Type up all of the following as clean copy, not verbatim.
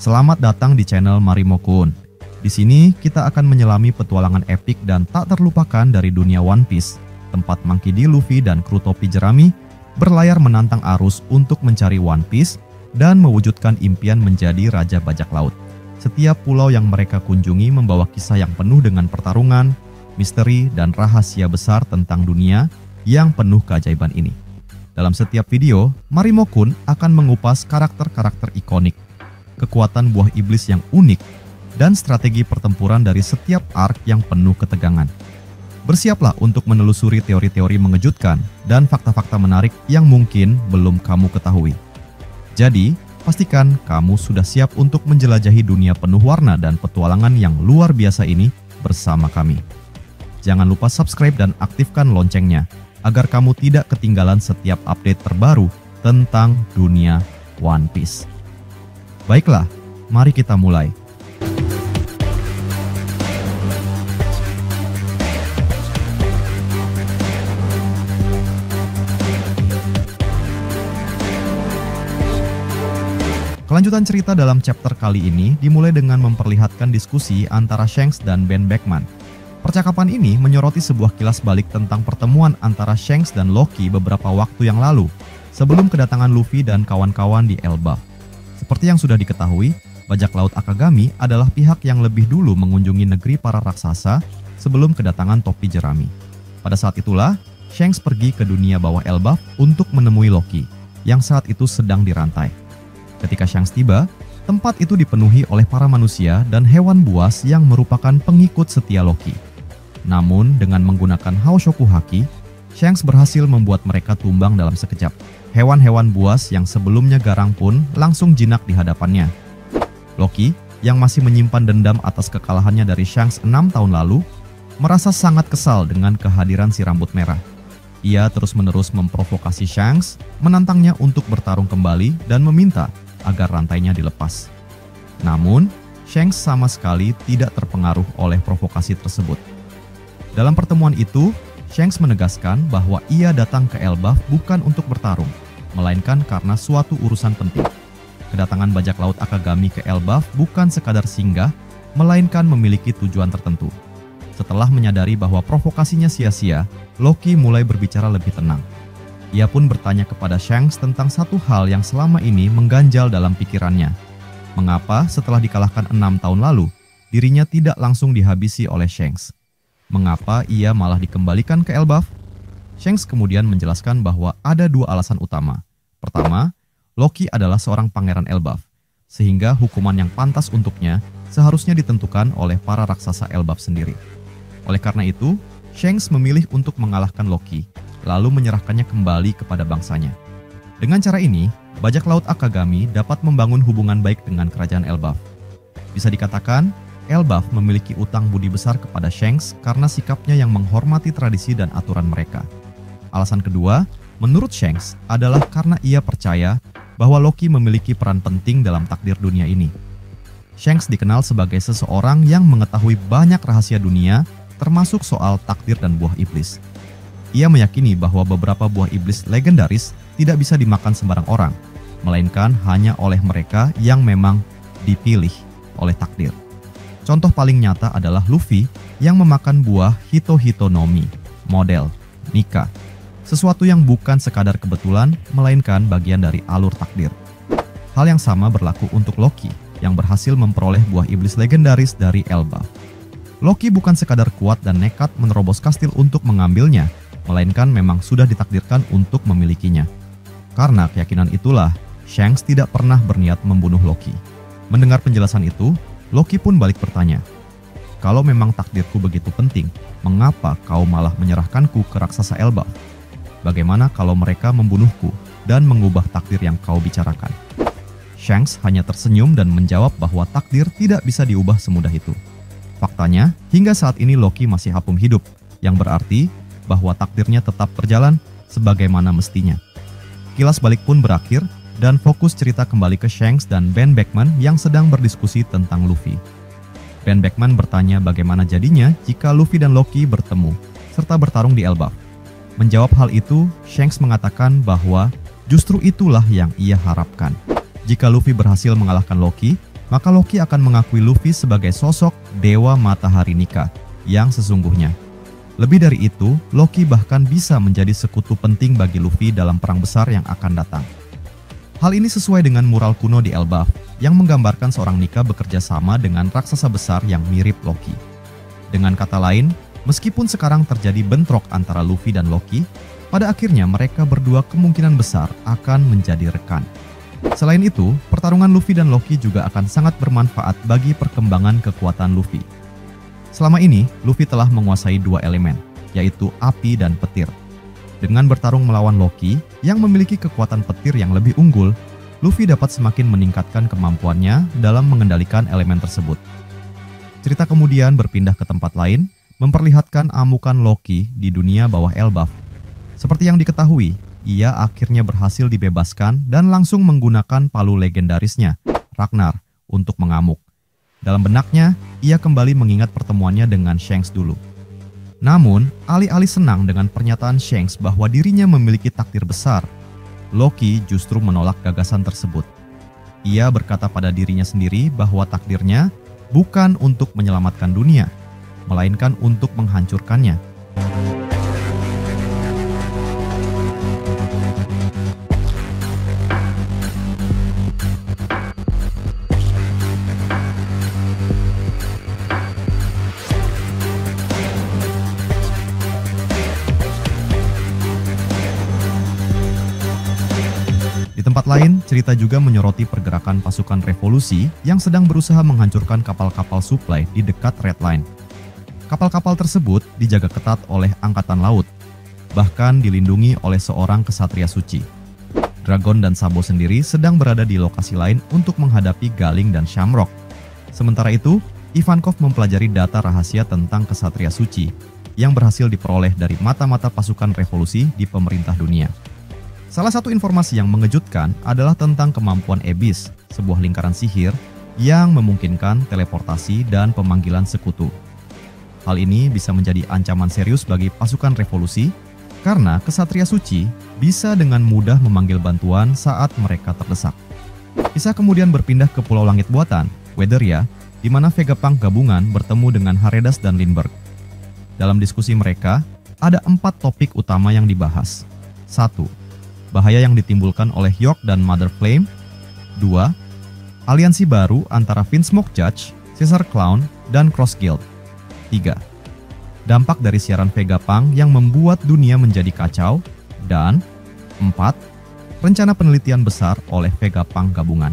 Selamat datang di channel Marimo-kun. Di sini kita akan menyelami petualangan epik dan tak terlupakan dari dunia One Piece, tempat Monkey D. Luffy dan kru topi jerami berlayar menantang arus untuk mencari One Piece dan mewujudkan impian menjadi Raja Bajak Laut. Setiap pulau yang mereka kunjungi membawa kisah yang penuh dengan pertarungan, misteri, dan rahasia besar tentang dunia yang penuh keajaiban ini. Dalam setiap video, Marimo-kun akan mengupas karakter-karakter ikonik, kekuatan buah iblis yang unik, dan strategi pertempuran dari setiap arc yang penuh ketegangan. Bersiaplah untuk menelusuri teori-teori mengejutkan dan fakta-fakta menarik yang mungkin belum kamu ketahui. Jadi, pastikan kamu sudah siap untuk menjelajahi dunia penuh warna dan petualangan yang luar biasa ini bersama kami. Jangan lupa subscribe dan aktifkan loncengnya, agar kamu tidak ketinggalan setiap update terbaru tentang dunia One Piece. Baiklah, mari kita mulai. Kelanjutan cerita dalam chapter kali ini dimulai dengan memperlihatkan diskusi antara Shanks dan Ben Beckman. Percakapan ini menyoroti sebuah kilas balik tentang pertemuan antara Shanks dan Loki beberapa waktu yang lalu, sebelum kedatangan Luffy dan kawan-kawan di Elbaf. Seperti yang sudah diketahui, Bajak Laut Akagami adalah pihak yang lebih dulu mengunjungi negeri para raksasa sebelum kedatangan topi jerami. Pada saat itulah, Shanks pergi ke dunia bawah Elbaf untuk menemui Loki, yang saat itu sedang dirantai. Ketika Shanks tiba, tempat itu dipenuhi oleh para manusia dan hewan buas yang merupakan pengikut setia Loki. Namun, dengan menggunakan Haoshoku Haki, Shanks berhasil membuat mereka tumbang dalam sekejap. Hewan-hewan buas yang sebelumnya garang pun langsung jinak di hadapannya. Loki, yang masih menyimpan dendam atas kekalahannya dari Shanks 6 tahun lalu, merasa sangat kesal dengan kehadiran si rambut merah. Ia terus-menerus memprovokasi Shanks, menantangnya untuk bertarung kembali dan meminta agar rantainya dilepas. Namun, Shanks sama sekali tidak terpengaruh oleh provokasi tersebut. Dalam pertemuan itu, Shanks menegaskan bahwa ia datang ke Elbaf bukan untuk bertarung, melainkan karena suatu urusan penting. Kedatangan Bajak Laut Akagami ke Elbaf bukan sekadar singgah, melainkan memiliki tujuan tertentu. Setelah menyadari bahwa provokasinya sia-sia, Loki mulai berbicara lebih tenang. Ia pun bertanya kepada Shanks tentang satu hal yang selama ini mengganjal dalam pikirannya. Mengapa setelah dikalahkan 6 tahun lalu, dirinya tidak langsung dihabisi oleh Shanks? Mengapa ia malah dikembalikan ke Elbaf? Shanks kemudian menjelaskan bahwa ada 2 alasan utama. Pertama, Loki adalah seorang pangeran Elbaf, sehingga hukuman yang pantas untuknya seharusnya ditentukan oleh para raksasa Elbaf sendiri. Oleh karena itu, Shanks memilih untuk mengalahkan Loki, lalu menyerahkannya kembali kepada bangsanya. Dengan cara ini, Bajak Laut Akagami dapat membangun hubungan baik dengan kerajaan Elbaf. Bisa dikatakan, Elbaf memiliki utang budi besar kepada Shanks karena sikapnya yang menghormati tradisi dan aturan mereka. Alasan kedua, menurut Shanks, adalah karena ia percaya bahwa Loki memiliki peran penting dalam takdir dunia ini. Shanks dikenal sebagai seseorang yang mengetahui banyak rahasia dunia, termasuk soal takdir dan buah iblis. Ia meyakini bahwa beberapa buah iblis legendaris tidak bisa dimakan sembarang orang, melainkan hanya oleh mereka yang memang dipilih oleh takdir. Contoh paling nyata adalah Luffy yang memakan buah Hito-Hito no Mi, model Nika. Sesuatu yang bukan sekadar kebetulan, melainkan bagian dari alur takdir. Hal yang sama berlaku untuk Loki yang berhasil memperoleh buah iblis legendaris dari Elbaf. Loki bukan sekadar kuat dan nekat menerobos kastil untuk mengambilnya, melainkan memang sudah ditakdirkan untuk memilikinya. Karena keyakinan itulah, Shanks tidak pernah berniat membunuh Loki. Mendengar penjelasan itu, Loki pun balik bertanya, "Kalau memang takdirku begitu penting, mengapa kau malah menyerahkanku ke raksasa Elbaf? Bagaimana kalau mereka membunuhku dan mengubah takdir yang kau bicarakan?" Shanks hanya tersenyum dan menjawab bahwa takdir tidak bisa diubah semudah itu. Faktanya, hingga saat ini Loki masih hampum hidup, yang berarti bahwa takdirnya tetap berjalan sebagaimana mestinya. Kilas balik pun berakhir, dan fokus cerita kembali ke Shanks dan Ben Beckman yang sedang berdiskusi tentang Luffy. Ben Beckman bertanya bagaimana jadinya jika Luffy dan Loki bertemu, serta bertarung di Elbaf. Menjawab hal itu, Shanks mengatakan bahwa justru itulah yang ia harapkan. Jika Luffy berhasil mengalahkan Loki, maka Loki akan mengakui Luffy sebagai sosok Dewa Matahari Nika yang sesungguhnya. Lebih dari itu, Loki bahkan bisa menjadi sekutu penting bagi Luffy dalam perang besar yang akan datang. Hal ini sesuai dengan mural kuno di Elbaf yang menggambarkan seorang Nika bekerja sama dengan raksasa besar yang mirip Loki. Dengan kata lain, meskipun sekarang terjadi bentrok antara Luffy dan Loki, pada akhirnya mereka berdua kemungkinan besar akan menjadi rekan. Selain itu, pertarungan Luffy dan Loki juga akan sangat bermanfaat bagi perkembangan kekuatan Luffy. Selama ini, Luffy telah menguasai dua elemen, yaitu api dan petir. Dengan bertarung melawan Loki yang memiliki kekuatan petir yang lebih unggul, Luffy dapat semakin meningkatkan kemampuannya dalam mengendalikan elemen tersebut. Cerita kemudian berpindah ke tempat lain, memperlihatkan amukan Loki di dunia bawah Elbaf. Seperti yang diketahui, ia akhirnya berhasil dibebaskan dan langsung menggunakan palu legendarisnya, Ragnar, untuk mengamuk. Dalam benaknya, ia kembali mengingat pertemuannya dengan Shanks dulu. Namun, alih-alih senang dengan pernyataan Shanks bahwa dirinya memiliki takdir besar, Loki justru menolak gagasan tersebut. Ia berkata pada dirinya sendiri bahwa takdirnya bukan untuk menyelamatkan dunia, melainkan untuk menghancurkannya. Di tempat lain, cerita juga menyoroti pergerakan pasukan revolusi yang sedang berusaha menghancurkan kapal-kapal suplai di dekat Red Line. Kapal-kapal tersebut dijaga ketat oleh Angkatan Laut, bahkan dilindungi oleh seorang kesatria suci. Dragon dan Sabo sendiri sedang berada di lokasi lain untuk menghadapi Galing dan Shamrock. Sementara itu, Ivankov mempelajari data rahasia tentang kesatria suci yang berhasil diperoleh dari mata-mata pasukan revolusi di pemerintah dunia. Salah satu informasi yang mengejutkan adalah tentang kemampuan Abyss, sebuah lingkaran sihir yang memungkinkan teleportasi dan pemanggilan sekutu. Hal ini bisa menjadi ancaman serius bagi pasukan revolusi karena kesatria suci bisa dengan mudah memanggil bantuan saat mereka terdesak. Kisah kemudian berpindah ke Pulau Langit Buatan, Weatheria, di mana Vegapunk gabungan bertemu dengan Haredas dan Lindbergh. Dalam diskusi mereka, ada 4 topik utama yang dibahas. 1. Bahaya yang ditimbulkan oleh York dan Mother Flame. 2. Aliansi baru antara Vinsmoke Judge, Caesar Clown, dan Cross Guild. 3. Dampak dari siaran Vegapunk yang membuat dunia menjadi kacau. Dan 4. Rencana penelitian besar oleh Vegapunk gabungan.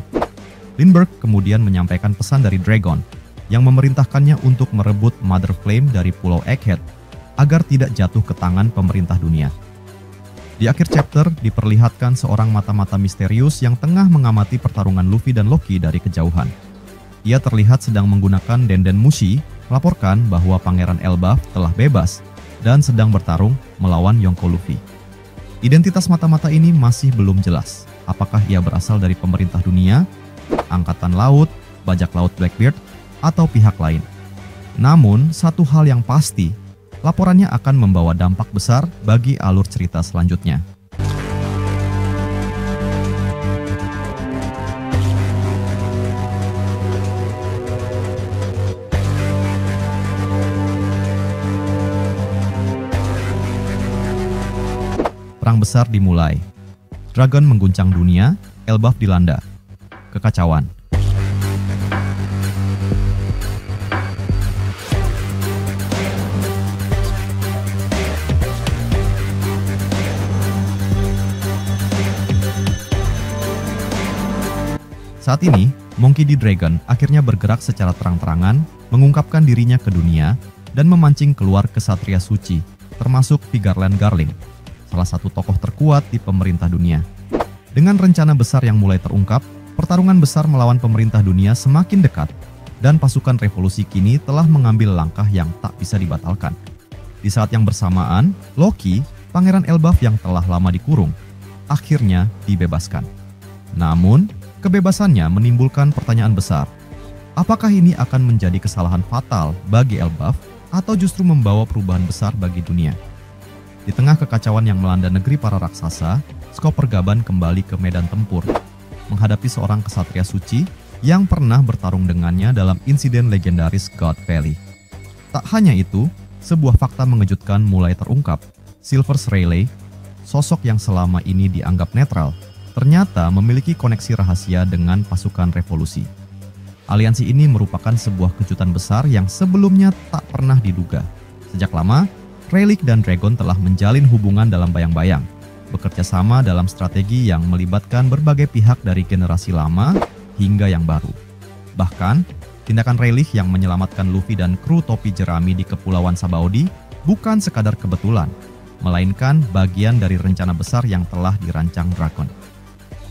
Lindbergh kemudian menyampaikan pesan dari Dragon yang memerintahkannya untuk merebut Mother Flame dari Pulau Egghead agar tidak jatuh ke tangan pemerintah dunia. Di akhir chapter diperlihatkan seorang mata-mata misterius yang tengah mengamati pertarungan Luffy dan Loki dari kejauhan. Ia terlihat sedang menggunakan Denden Mushi melaporkan bahwa Pangeran Elbaf telah bebas dan sedang bertarung melawan Yonko Luffy. Identitas mata-mata ini masih belum jelas. Apakah ia berasal dari pemerintah dunia, Angkatan Laut, Bajak Laut Blackbeard, atau pihak lain? Namun, satu hal yang pasti, laporannya akan membawa dampak besar bagi alur cerita selanjutnya. Perang besar dimulai. Dragon mengguncang dunia, Elbaf dilanda. Kekacauan. Saat ini, Monkey D. Dragon akhirnya bergerak secara terang-terangan, mengungkapkan dirinya ke dunia, dan memancing keluar kesatria suci, termasuk Vigarland Garling, salah satu tokoh terkuat di pemerintah dunia. Dengan rencana besar yang mulai terungkap, pertarungan besar melawan pemerintah dunia semakin dekat, dan pasukan revolusi kini telah mengambil langkah yang tak bisa dibatalkan. Di saat yang bersamaan, Loki, Pangeran Elbaf yang telah lama dikurung, akhirnya dibebaskan. Namun, kebebasannya menimbulkan pertanyaan besar. Apakah ini akan menjadi kesalahan fatal bagi Elbaf atau justru membawa perubahan besar bagi dunia? Di tengah kekacauan yang melanda negeri para raksasa, Skop Pergaban kembali ke medan tempur, menghadapi seorang kesatria suci yang pernah bertarung dengannya dalam insiden legendaris God Valley. Tak hanya itu, sebuah fakta mengejutkan mulai terungkap. Silvers Rayleigh, sosok yang selama ini dianggap netral, ternyata memiliki koneksi rahasia dengan pasukan revolusi. Aliansi ini merupakan sebuah kejutan besar yang sebelumnya tak pernah diduga. Sejak lama, Rayleigh dan Dragon telah menjalin hubungan dalam bayang-bayang, bekerja sama dalam strategi yang melibatkan berbagai pihak dari generasi lama hingga yang baru. Bahkan, tindakan Rayleigh yang menyelamatkan Luffy dan kru topi jerami di Kepulauan Sabaody bukan sekadar kebetulan, melainkan bagian dari rencana besar yang telah dirancang Dragon.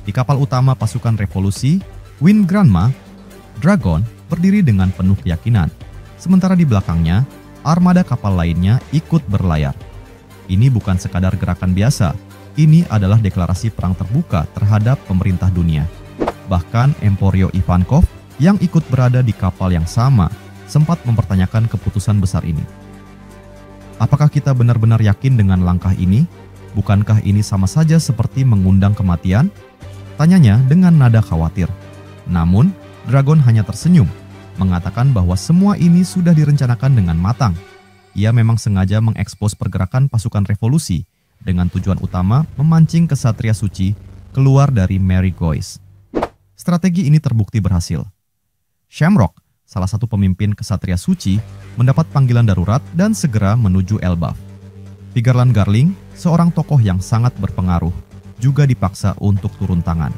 Di kapal utama pasukan revolusi, Wind Granma, Dragon berdiri dengan penuh keyakinan, sementara di belakangnya, armada kapal lainnya ikut berlayar. Ini bukan sekadar gerakan biasa, ini adalah deklarasi perang terbuka terhadap pemerintah dunia. Bahkan Emporio Ivankov yang ikut berada di kapal yang sama sempat mempertanyakan keputusan besar ini. Apakah kita benar-benar yakin dengan langkah ini? Bukankah ini sama saja seperti mengundang kematian? Tanyanya dengan nada khawatir. Namun, Dragon hanya tersenyum, mengatakan bahwa semua ini sudah direncanakan dengan matang. Ia memang sengaja mengekspos pergerakan pasukan revolusi dengan tujuan utama memancing kesatria suci keluar dari Mary Goyce. Strategi ini terbukti berhasil. Shamrock, salah satu pemimpin kesatria suci, mendapat panggilan darurat dan segera menuju Elbaf. Vigeland Garling, seorang tokoh yang sangat berpengaruh, juga dipaksa untuk turun tangan.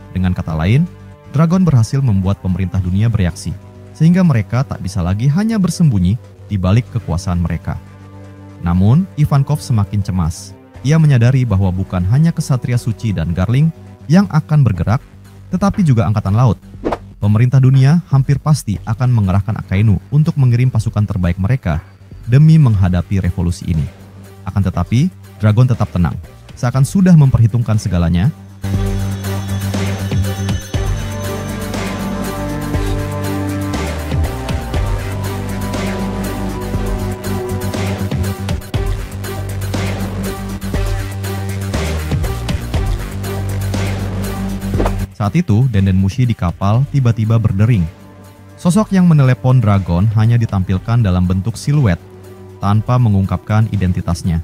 Dengan kata lain, Dragon berhasil membuat pemerintah dunia bereaksi, sehingga mereka tak bisa lagi hanya bersembunyi di balik kekuasaan mereka. Namun, Ivankov semakin cemas. Ia menyadari bahwa bukan hanya kesatria suci dan Garling yang akan bergerak, tetapi juga angkatan laut. Pemerintah dunia hampir pasti akan mengerahkan Akainu untuk mengirim pasukan terbaik mereka demi menghadapi revolusi ini. Akan tetapi, Dragon tetap tenang, seakan sudah memperhitungkan segalanya. Saat itu, Denden Mushi di kapal tiba-tiba berdering. Sosok yang menelepon Dragon hanya ditampilkan dalam bentuk siluet, tanpa mengungkapkan identitasnya.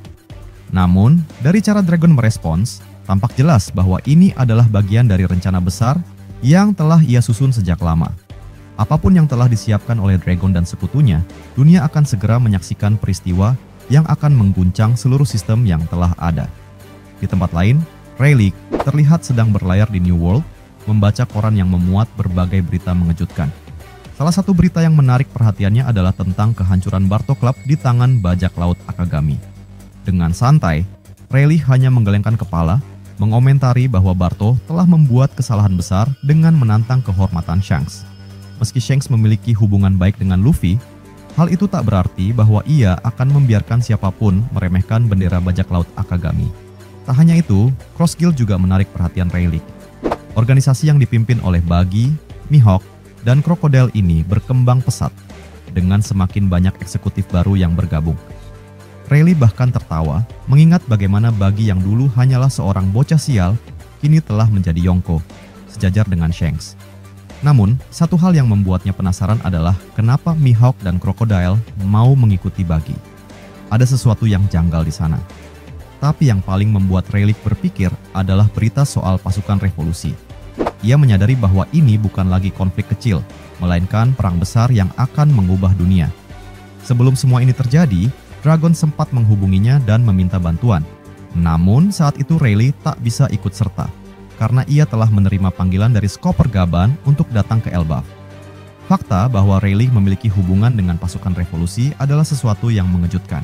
Namun, dari cara Dragon merespons, tampak jelas bahwa ini adalah bagian dari rencana besar yang telah ia susun sejak lama. Apapun yang telah disiapkan oleh Dragon dan sekutunya, dunia akan segera menyaksikan peristiwa yang akan mengguncang seluruh sistem yang telah ada. Di tempat lain, Rayleigh terlihat sedang berlayar di New World, membaca koran yang memuat berbagai berita mengejutkan. Salah satu berita yang menarik perhatiannya adalah tentang kehancuran Barto Club di tangan bajak laut Akagami. Dengan santai, Rayleigh hanya menggelengkan kepala, mengomentari bahwa Barto telah membuat kesalahan besar dengan menantang kehormatan Shanks. Meski Shanks memiliki hubungan baik dengan Luffy, hal itu tak berarti bahwa ia akan membiarkan siapapun meremehkan bendera bajak laut Akagami. Tak hanya itu, Cross Guild juga menarik perhatian Rayleigh. Organisasi yang dipimpin oleh Buggy, Mihawk, dan Crocodile ini berkembang pesat dengan semakin banyak eksekutif baru yang bergabung. Rayleigh bahkan tertawa mengingat bagaimana Buggy yang dulu hanyalah seorang bocah sial kini telah menjadi Yonko, sejajar dengan Shanks. Namun, satu hal yang membuatnya penasaran adalah kenapa Mihawk dan Crocodile mau mengikuti Buggy. Ada sesuatu yang janggal di sana. Tapi yang paling membuat Rayleigh berpikir adalah berita soal pasukan revolusi. Ia menyadari bahwa ini bukan lagi konflik kecil, melainkan perang besar yang akan mengubah dunia. Sebelum semua ini terjadi, Dragon sempat menghubunginya dan meminta bantuan. Namun saat itu Rayleigh tak bisa ikut serta, karena ia telah menerima panggilan dari Skopper Gaban untuk datang ke Elbaf. Fakta bahwa Rayleigh memiliki hubungan dengan pasukan revolusi adalah sesuatu yang mengejutkan.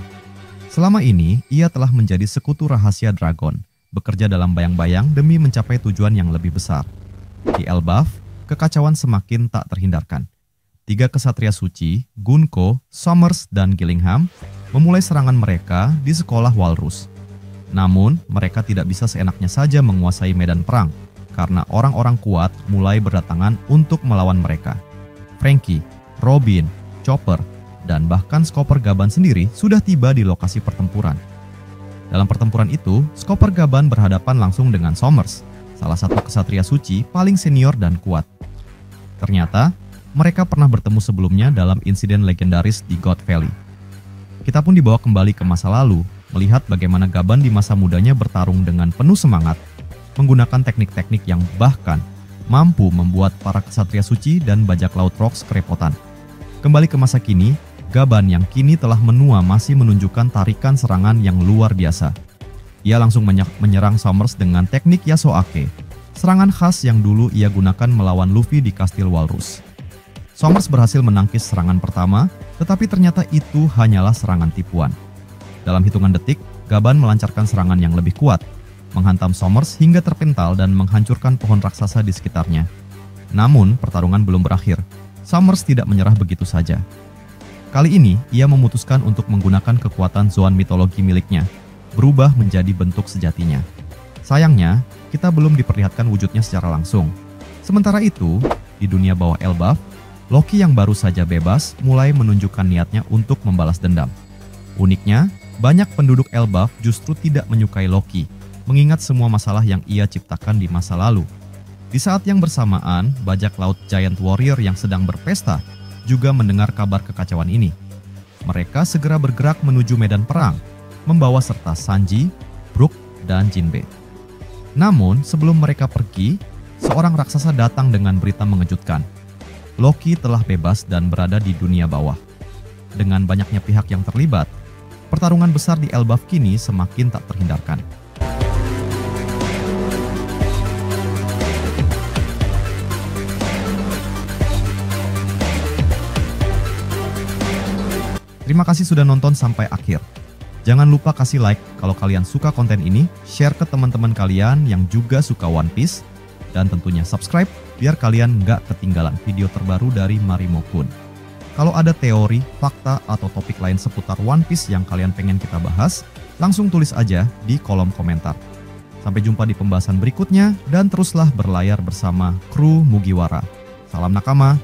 Selama ini, ia telah menjadi sekutu rahasia Dragon, bekerja dalam bayang-bayang demi mencapai tujuan yang lebih besar. Di Elbaf, kekacauan semakin tak terhindarkan. 3 kesatria suci, Gunko, Somers, dan Gillingham, memulai serangan mereka di sekolah Walrus. Namun, mereka tidak bisa seenaknya saja menguasai medan perang, karena orang-orang kuat mulai berdatangan untuk melawan mereka. Franky, Robin, Chopper, dan bahkan Skopper Gaban sendiri sudah tiba di lokasi pertempuran. Dalam pertempuran itu, Skopper Gaban berhadapan langsung dengan Somers, salah satu kesatria suci paling senior dan kuat. Ternyata, mereka pernah bertemu sebelumnya dalam insiden legendaris di God Valley. Kita pun dibawa kembali ke masa lalu, melihat bagaimana Gaban di masa mudanya bertarung dengan penuh semangat, menggunakan teknik-teknik yang bahkan mampu membuat para kesatria suci dan bajak laut Rhox kerepotan. Kembali ke masa kini, Gaban yang kini telah menua masih menunjukkan tarikan serangan yang luar biasa. Ia langsung menyerang Sommers dengan teknik Yasuoke, serangan khas yang dulu ia gunakan melawan Luffy di Kastil Walrus. Sommers berhasil menangkis serangan pertama, tetapi ternyata itu hanyalah serangan tipuan. Dalam hitungan detik, Gaban melancarkan serangan yang lebih kuat, menghantam Sommers hingga terpental dan menghancurkan pohon raksasa di sekitarnya. Namun, pertarungan belum berakhir. Sommers tidak menyerah begitu saja. Kali ini, ia memutuskan untuk menggunakan kekuatan Zoan mitologi miliknya, berubah menjadi bentuk sejatinya. Sayangnya, kita belum diperlihatkan wujudnya secara langsung. Sementara itu, di dunia bawah Elbaf, Loki yang baru saja bebas mulai menunjukkan niatnya untuk membalas dendam. Uniknya, banyak penduduk Elbaf justru tidak menyukai Loki, mengingat semua masalah yang ia ciptakan di masa lalu. Di saat yang bersamaan, bajak laut Giant Warrior yang sedang berpesta juga mendengar kabar kekacauan ini. Mereka segera bergerak menuju medan perang, membawa serta Sanji, Brook, dan Jinbe. Namun, sebelum mereka pergi, seorang raksasa datang dengan berita mengejutkan. Loki telah bebas dan berada di dunia bawah. Dengan banyaknya pihak yang terlibat, pertarungan besar di Elbaf kini semakin tak terhindarkan. Terima kasih sudah nonton sampai akhir. Jangan lupa kasih like kalau kalian suka konten ini, share ke teman-teman kalian yang juga suka One Piece, dan tentunya subscribe biar kalian nggak ketinggalan video terbaru dari Marimo Kun. Kalau ada teori, fakta, atau topik lain seputar One Piece yang kalian pengen kita bahas, langsung tulis aja di kolom komentar. Sampai jumpa di pembahasan berikutnya, dan teruslah berlayar bersama kru Mugiwara. Salam nakama.